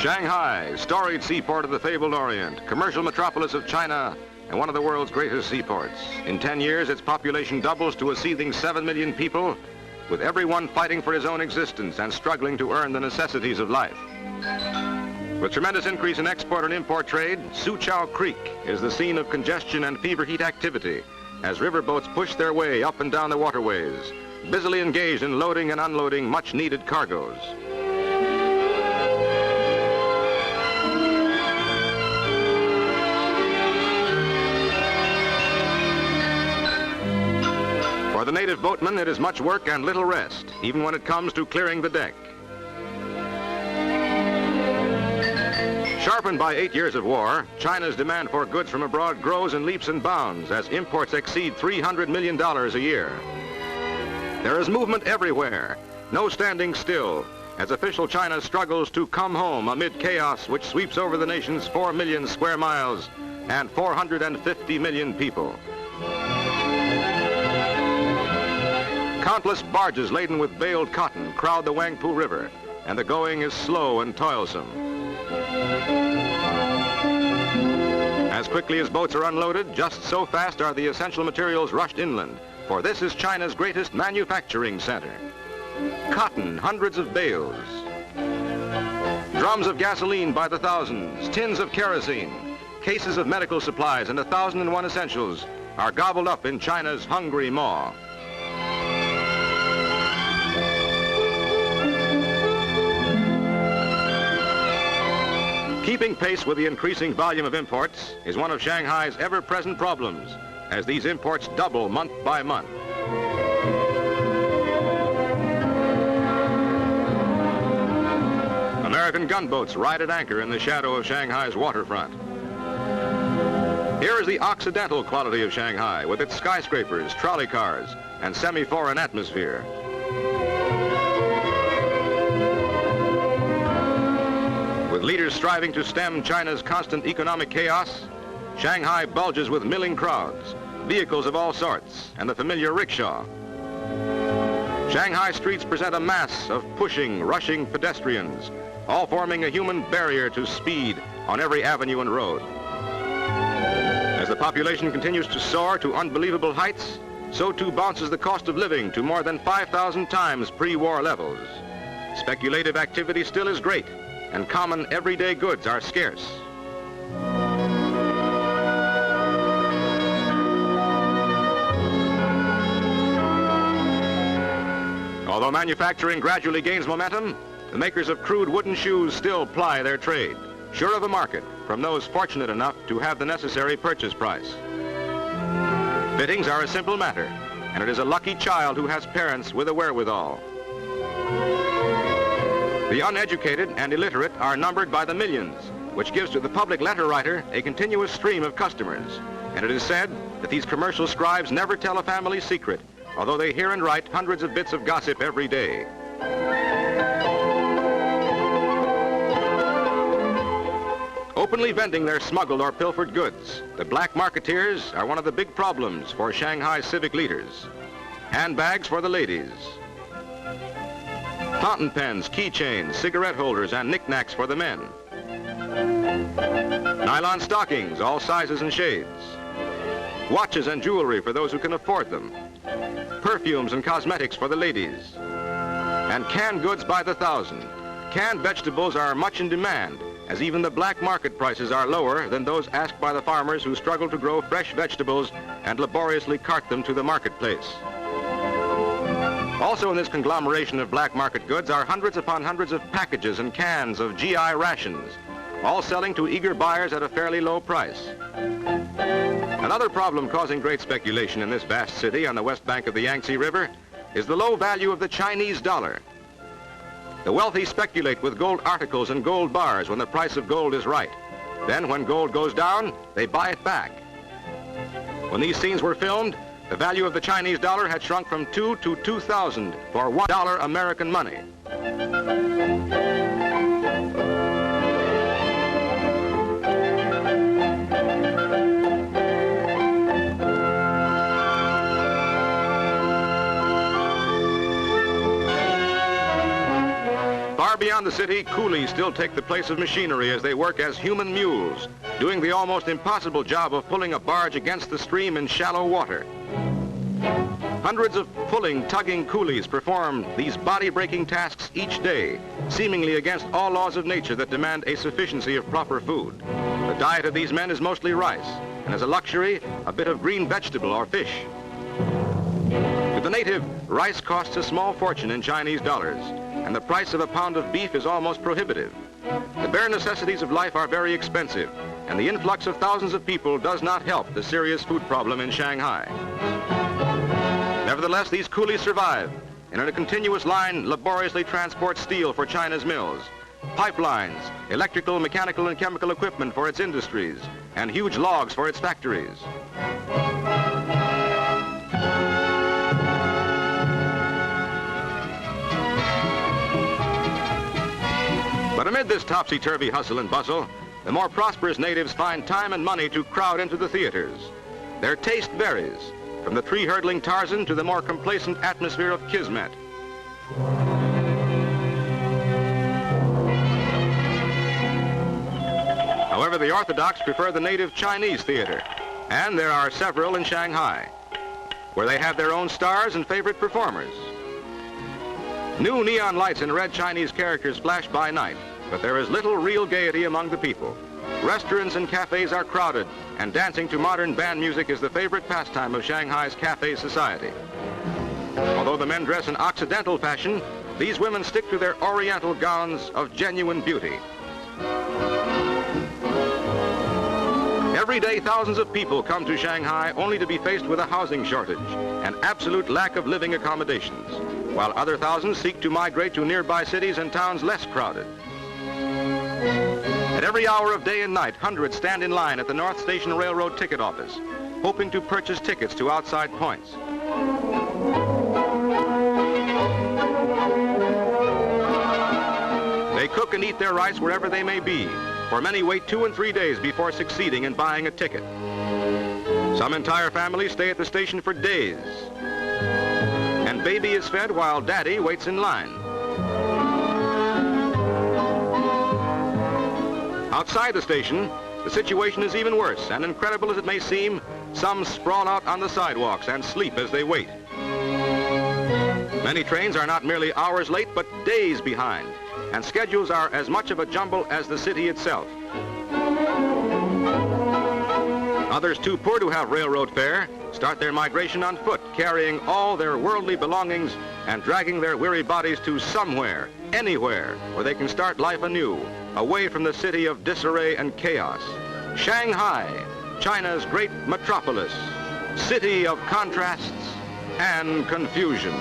Shanghai, storied seaport of the fabled Orient, commercial metropolis of China, and one of the world's greatest seaports. In 10 years, its population doubles to a seething 7 million people, with everyone fighting for his own existence and struggling to earn the necessities of life. With tremendous increase in export and import trade, Soochow Creek is the scene of congestion and fever heat activity as riverboats push their way up and down the waterways, busily engaged in loading and unloading much-needed cargoes. For the native boatman, it is much work and little rest, even when it comes to clearing the deck. Sharpened by 8 years of war, China's demand for goods from abroad grows in leaps and bounds as imports exceed $300 million a year. There is movement everywhere, no standing still, as official China struggles to come home amid chaos which sweeps over the nation's 4 million square miles and 450 million people. Countless barges laden with baled cotton crowd the Wangpu River, and the going is slow and toilsome. As quickly as boats are unloaded, just so fast are the essential materials rushed inland, for this is China's greatest manufacturing center. Cotton, hundreds of bales. Drums of gasoline by the thousands, tins of kerosene, cases of medical supplies, and 1,001 essentials are gobbled up in China's hungry maw. Keeping pace with the increasing volume of imports is one of Shanghai's ever-present problems, as these imports double month by month. American gunboats ride at anchor in the shadow of Shanghai's waterfront. Here is the Occidental quality of Shanghai, with its skyscrapers, trolley cars, and semi-foreign atmosphere. With leaders striving to stem China's constant economic chaos, Shanghai bulges with milling crowds, vehicles of all sorts, and the familiar rickshaw. Shanghai streets present a mass of pushing, rushing pedestrians, all forming a human barrier to speed on every avenue and road. As the population continues to soar to unbelievable heights, so too bounces the cost of living to more than 5,000 times pre-war levels. Speculative activity still is great, and common everyday goods are scarce. Although manufacturing gradually gains momentum, the makers of crude wooden shoes still ply their trade, sure of a market from those fortunate enough to have the necessary purchase price. Fittings are a simple matter, and it is a lucky child who has parents with a wherewithal. The uneducated and illiterate are numbered by the millions, which gives to the public letter writer a continuous stream of customers. And it is said that these commercial scribes never tell a family secret, although they hear and write hundreds of bits of gossip every day. Openly vending their smuggled or pilfered goods, the black marketeers are one of the big problems for Shanghai civic leaders. Handbags for the ladies. Fountain pens, keychains, cigarette holders, and knickknacks for the men. Nylon stockings, all sizes and shades. Watches and jewelry for those who can afford them. Perfumes and cosmetics for the ladies. And canned goods by the thousand. Canned vegetables are much in demand, as even the black market prices are lower than those asked by the farmers who struggle to grow fresh vegetables and laboriously cart them to the marketplace. Also in this conglomeration of black market goods are hundreds upon hundreds of packages and cans of GI rations, all selling to eager buyers at a fairly low price. Another problem causing great speculation in this vast city on the west bank of the Yangtze River is the low value of the Chinese dollar. The wealthy speculate with gold articles and gold bars when the price of gold is right. Then when gold goes down, they buy it back. When these scenes were filmed, the value of the Chinese dollar had shrunk from 2 to 2,000 for $1 American money. Far beyond the city, coolies still take the place of machinery as they work as human mules, doing the almost impossible job of pulling a barge against the stream in shallow water. Hundreds of pulling, tugging coolies perform these body-breaking tasks each day, seemingly against all laws of nature that demand a sufficiency of proper food. The diet of these men is mostly rice, and as a luxury, a bit of green vegetable or fish. To the native, rice costs a small fortune in Chinese dollars, and the price of a pound of beef is almost prohibitive. The bare necessities of life are very expensive, and the influx of thousands of people does not help the serious food problem in Shanghai. Nevertheless, these coolies survive and in a continuous line laboriously transport steel for China's mills, pipelines, electrical, mechanical, and chemical equipment for its industries, and huge logs for its factories. But amid this topsy-turvy hustle and bustle, the more prosperous natives find time and money to crowd into the theaters. Their taste varies, from the tree-hurdling Tarzan to the more complacent atmosphere of Kismet. However, the Orthodox prefer the native Chinese theater, and there are several in Shanghai, where they have their own stars and favorite performers. New neon lights and red Chinese characters flash by night, but there is little real gaiety among the people. Restaurants and cafes are crowded, and dancing to modern band music is the favorite pastime of Shanghai's cafe society. Although the men dress in Occidental fashion, these women stick to their Oriental gowns of genuine beauty. Every day, thousands of people come to Shanghai only to be faced with a housing shortage and absolute lack of living accommodations, while other thousands seek to migrate to nearby cities and towns less crowded. At every hour of day and night, hundreds stand in line at the North Station Railroad ticket office, hoping to purchase tickets to outside points. They cook and eat their rice wherever they may be, for many wait 2 and 3 days before succeeding in buying a ticket. Some entire families stay at the station for days, and baby is fed while daddy waits in line. Outside the station, the situation is even worse, and incredible as it may seem, some sprawl out on the sidewalks and sleep as they wait. Many trains are not merely hours late, but days behind, and schedules are as much of a jumble as the city itself. Others too poor to have railroad fare start their migration on foot, carrying all their worldly belongings and dragging their weary bodies to somewhere, anywhere, where they can start life anew, away from the city of disarray and chaos. Shanghai, China's great metropolis, city of contrasts and confusion.